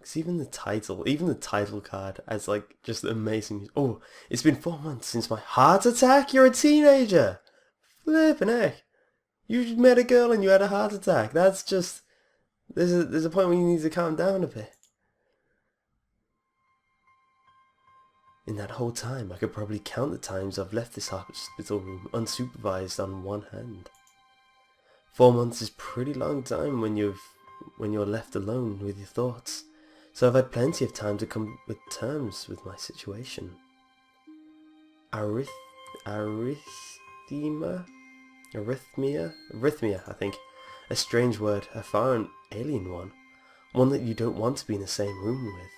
Because even the title card has like just amazing. Oh, it's been 4 months since my heart attack. You're a teenager. Flippin' heck. You met a girl and you had a heart attack. That's just... There's a point where you need to calm down a bit. In that whole time, I could probably count the times I've left this hospital room unsupervised on one hand. 4 months is pretty long time when you're left alone with your thoughts, so I've had plenty of time to come with terms with my situation. Arrhythmia, I think. A strange word, a foreign, alien one that you don't want to be in the same room with.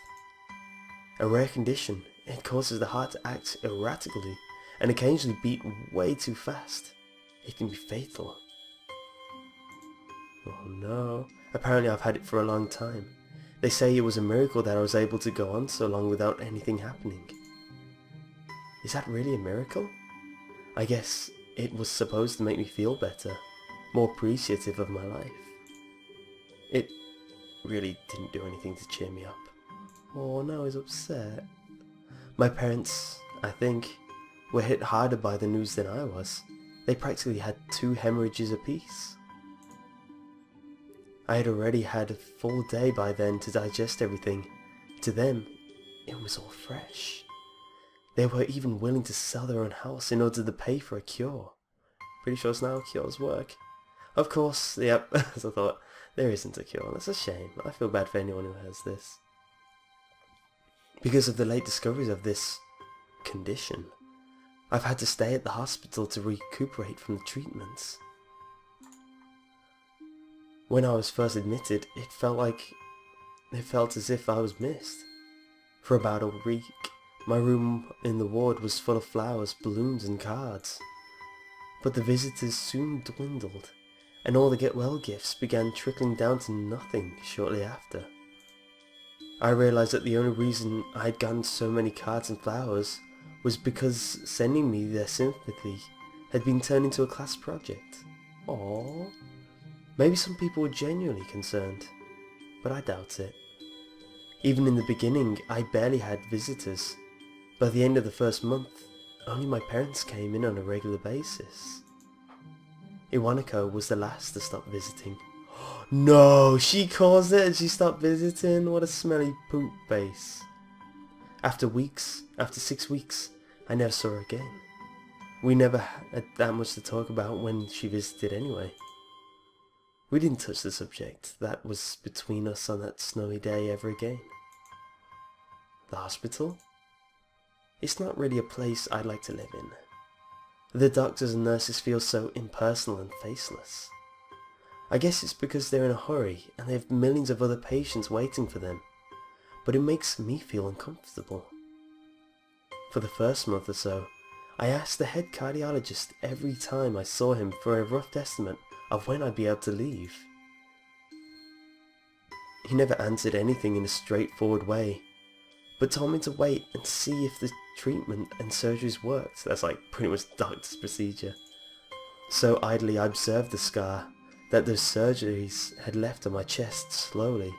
A rare condition. It causes the heart to act erratically and occasionally beat way too fast. It can be fatal. Oh no. Apparently I've had it for a long time. They say it was a miracle that I was able to go on so long without anything happening. Is that really a miracle? I guess it was supposed to make me feel better, more appreciative of my life. It really didn't do anything to cheer me up. Oh, now he's upset. My parents, I think, were hit harder by the news than I was. They practically had 2 hemorrhages apiece. I had already had a full day by then to digest everything. To them, it was all fresh. They were even willing to sell their own house in order to pay for a cure. Pretty sure it's now cures work. Of course, yep, as I thought, there isn't a cure. That's a shame. I feel bad for anyone who has this. Because of the late discoveries of this condition, I've had to stay at the hospital to recuperate from the treatments. When I was first admitted, it felt as if I was missed. For about a week, my room in the ward was full of flowers, balloons and cards. But the visitors soon dwindled, and all the get well gifts began trickling down to nothing shortly after. I realized that the only reason I had gotten so many cards and flowers was because sending me their sympathy had been turned into a class project. Aww. Maybe some people were genuinely concerned, but I doubt it. Even in the beginning, I barely had visitors. By the end of the first month, only my parents came in on a regular basis. Iwanako was the last to stop visiting. No, she caused it and she stopped visiting. What a smelly poop face. After 6 weeks, I never saw her again. We never had that much to talk about when she visited anyway. We didn't touch the subject that was between us on that snowy day ever again. The hospital? It's not really a place I'd like to live in. The doctors and nurses feel so impersonal and faceless. I guess it's because they're in a hurry and they have millions of other patients waiting for them, but it makes me feel uncomfortable. For the first month or so, I asked the head cardiologist every time I saw him for a rough estimate of when I'd be able to leave. He never answered anything in a straightforward way, but told me to wait and see if the treatment and surgeries worked. That's like pretty much the doctor's procedure. So idly I observed the scar that those surgeries had left on my chest slowly.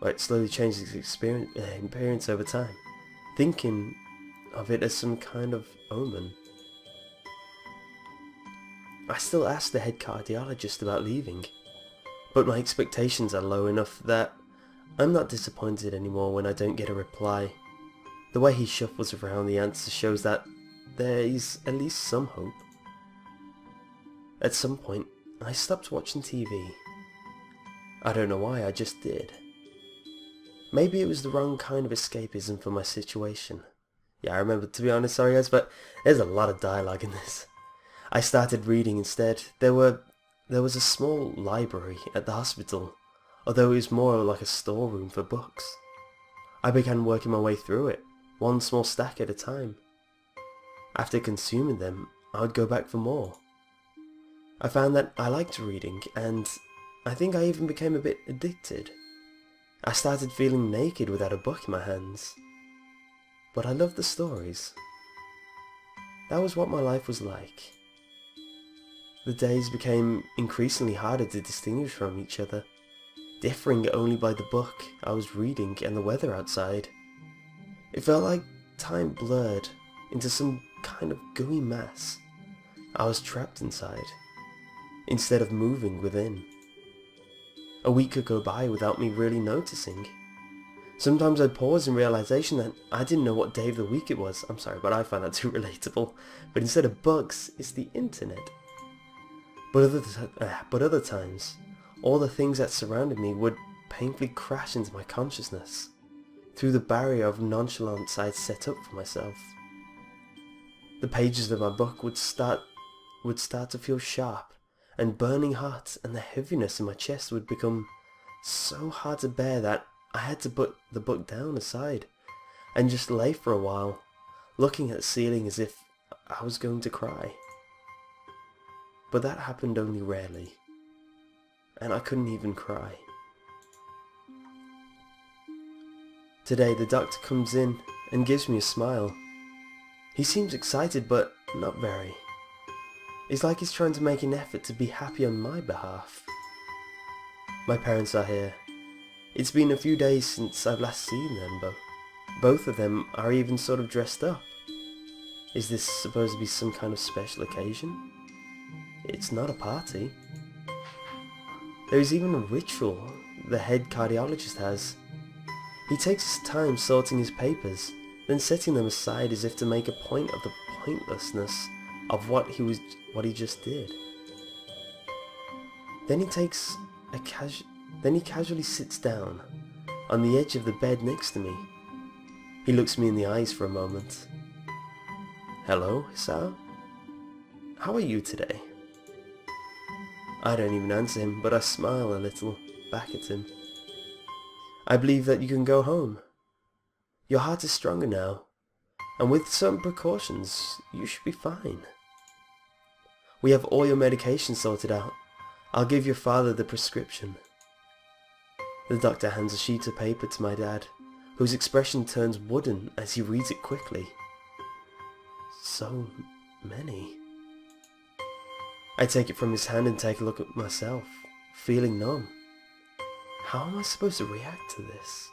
Well, it slowly changed its appearance over time, thinking of it as some kind of omen. I still ask the head cardiologist about leaving, but my expectations are low enough that I'm not disappointed anymore when I don't get a reply. The way he shuffles around the answer shows that there is at least some hope. At some point, I stopped watching TV. I don't know why, I just did. Maybe it was the wrong kind of escapism for my situation. Yeah, I remember, to be honest, sorry guys, but there's a lot of dialogue in this. I started reading instead. There was a small library at the hospital, although it was more like a storeroom for books. I began working my way through it, one small stack at a time. After consuming them, I would go back for more. I found that I liked reading, and I think I even became a bit addicted. I started feeling naked without a book in my hands. But I loved the stories. That was what my life was like. The days became increasingly harder to distinguish from each other. differing only by the book I was reading and the weather outside. It felt like time blurred into some kind of gooey mass. I was trapped inside, instead of moving within. A week could go by without me really noticing. Sometimes I'd pause in realization that I didn't know what day of the week it was. I'm sorry, but I find that too relatable. But instead of books, it's the internet. But other times, all the things that surrounded me would painfully crash into my consciousness through the barrier of nonchalance I had set up for myself. The pages of my book would start to feel sharp and burning hot, and the heaviness in my chest would become so hard to bear that I had to put the book down aside and just lay for a while, looking at the ceiling as if I was going to cry. But that happened only rarely, and I couldn't even cry. Today the doctor comes in and gives me a smile. He seems excited, but not very. It's like he's trying to make an effort to be happy on my behalf. My parents are here. It's been a few days since I've last seen them, but both of them are even sort of dressed up. Is this supposed to be some kind of special occasion? It's not a party. There is even a ritual the head cardiologist has. He takes his time sorting his papers, then setting them aside as if to make a point of the pointlessness of what he just did. Then he casually sits down on the edge of the bed next to me. He looks me in the eyes for a moment. "Hello, Hisao? How are you today?" I don't even answer him, but I smile a little back at him. "I believe that you can go home. Your heart is stronger now, and with some precautions, you should be fine. We have all your medication sorted out. I'll give your father the prescription." The doctor hands a sheet of paper to my dad, whose expression turns wooden as he reads it quickly. So many. I take it from his hand and take a look at myself, feeling numb. How am I supposed to react to this?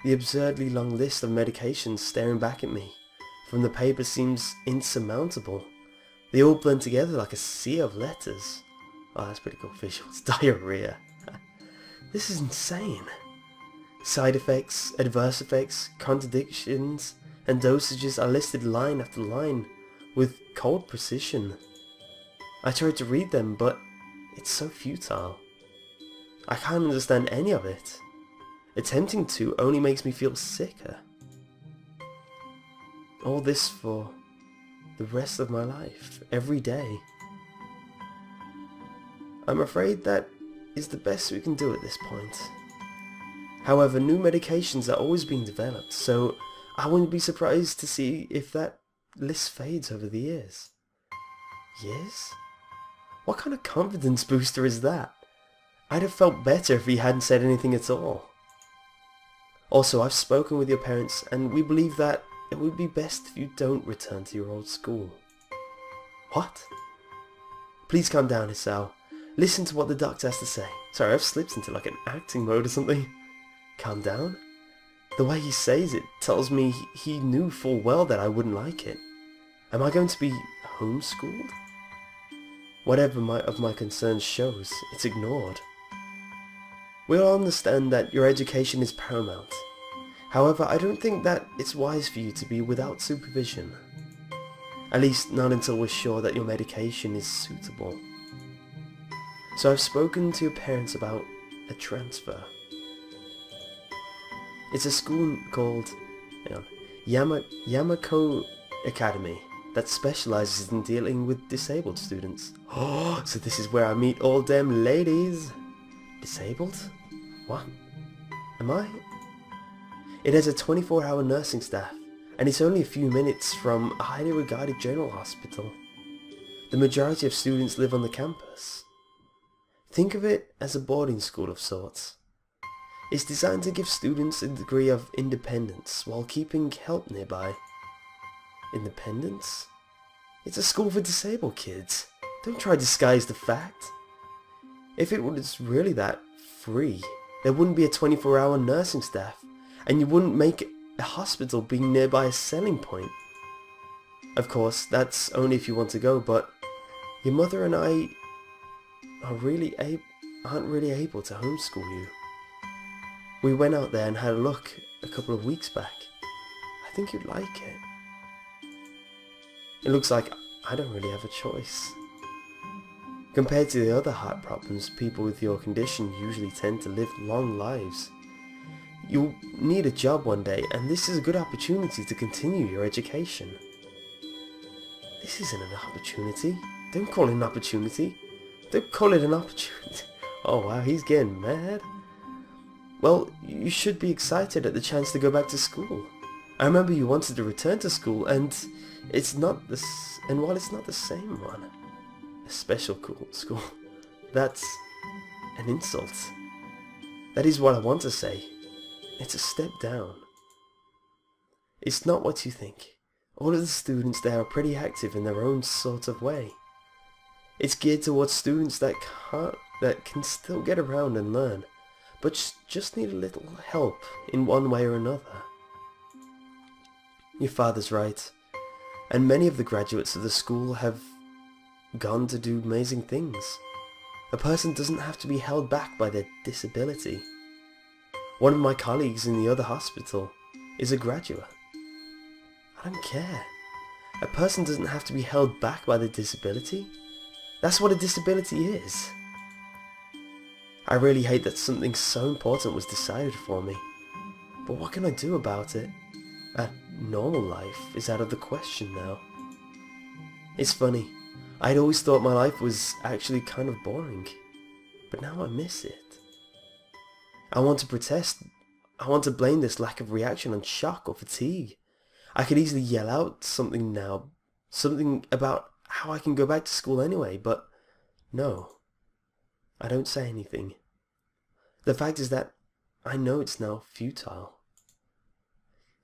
The absurdly long list of medications staring back at me from the paper seems insurmountable. They all blend together like a sea of letters. Oh, that's pretty cool visuals. Diarrhea. This is insane. Side effects, adverse effects, contradictions, and dosages are listed line after line with cold precision. I tried to read them, but it's so futile. I can't understand any of it. Attempting to only makes me feel sicker. All this for the rest of my life, every day. I'm afraid that is the best we can do at this point. However, new medications are always being developed, so I wouldn't be surprised to see if that list fades over the years. Years? What kind of confidence booster is that? I'd have felt better if he hadn't said anything at all. Also, I've spoken with your parents, and we believe that it would be best if you don't return to your old school. What? Please calm down, Hisao. Listen to what the doctor has to say. Sorry, I've slipped into like an acting mode or something. Calm down? The way he says it tells me he knew full well that I wouldn't like it. Am I going to be homeschooled? Whatever of my concerns shows, it's ignored. We all understand that your education is paramount. However, I don't think that it's wise for you to be without supervision. At least not until we're sure that your medication is suitable. So I've spoken to your parents about a transfer. It's a school called Yamako Academy that specializes in dealing with disabled students. Oh, so this is where I meet all them ladies. Disabled? What? Am I? It has a 24-hour nursing staff, and it's only a few minutes from a highly regarded general hospital. The majority of students live on the campus. Think of it as a boarding school of sorts. It's designed to give students a degree of independence while keeping help nearby. Independence? It's a school for disabled kids. Don't try to disguise the fact. If it was really that free, there wouldn't be a 24-hour nursing staff, and you wouldn't make a hospital being nearby a selling point. Of course, that's only if you want to go, but your mother and I aren't really able to homeschool you. We went out there and had a look a couple of weeks back. I think you'd like it. It looks like I don't really have a choice. Compared to the other heart problems, people with your condition usually tend to live long lives. You'll need a job one day, and this is a good opportunity to continue your education. This isn't an opportunity. Don't call it an opportunity. Don't call it an opportunity. Oh wow, he's getting mad. Well, you should be excited at the chance to go back to school. I remember you wanted to return to school, and while it's not the same one, a special school, that's an insult. That is what I want to say. It's a step down. It's not what you think. All of the students there are pretty active in their own sort of way. It's geared towards students that can still get around and learn, but just need a little help in one way or another. Your father's right, and many of the graduates of the school have gone to do amazing things. A person doesn't have to be held back by their disability. One of my colleagues in the other hospital is a graduate. I don't care. A person doesn't have to be held back by their disability. That's what a disability is. I really hate that something so important was decided for me. But what can I do about it? A normal life is out of the question now. It's funny. I'd always thought my life was actually kind of boring. But now I miss it. I want to protest. I want to blame this lack of reaction on shock or fatigue. I could easily yell out something now. Something about how I can go back to school anyway, but no. I don't say anything. The fact is that I know it's now futile.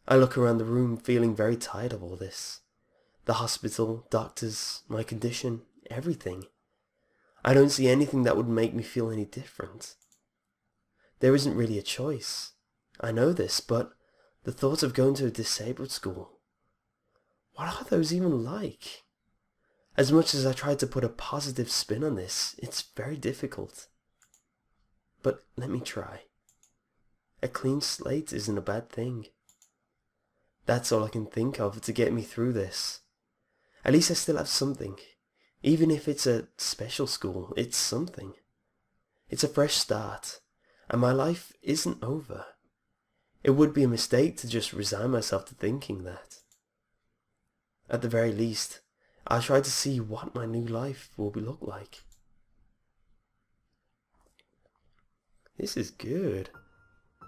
I look around the room feeling very tired of all this. The hospital, doctors, my condition, everything. I don't see anything that would make me feel any different. There isn't really a choice. I know this, but the thought of going to a disabled school, what are those even like? As much as I try to put a positive spin on this, it's very difficult. But let me try. A clean slate isn't a bad thing. That's all I can think of to get me through this. At least I still have something. Even if it's a special school, it's something. It's a fresh start, and my life isn't over. It would be a mistake to just resign myself to thinking that. At the very least, I'll try to see what my new life will look like. This is good.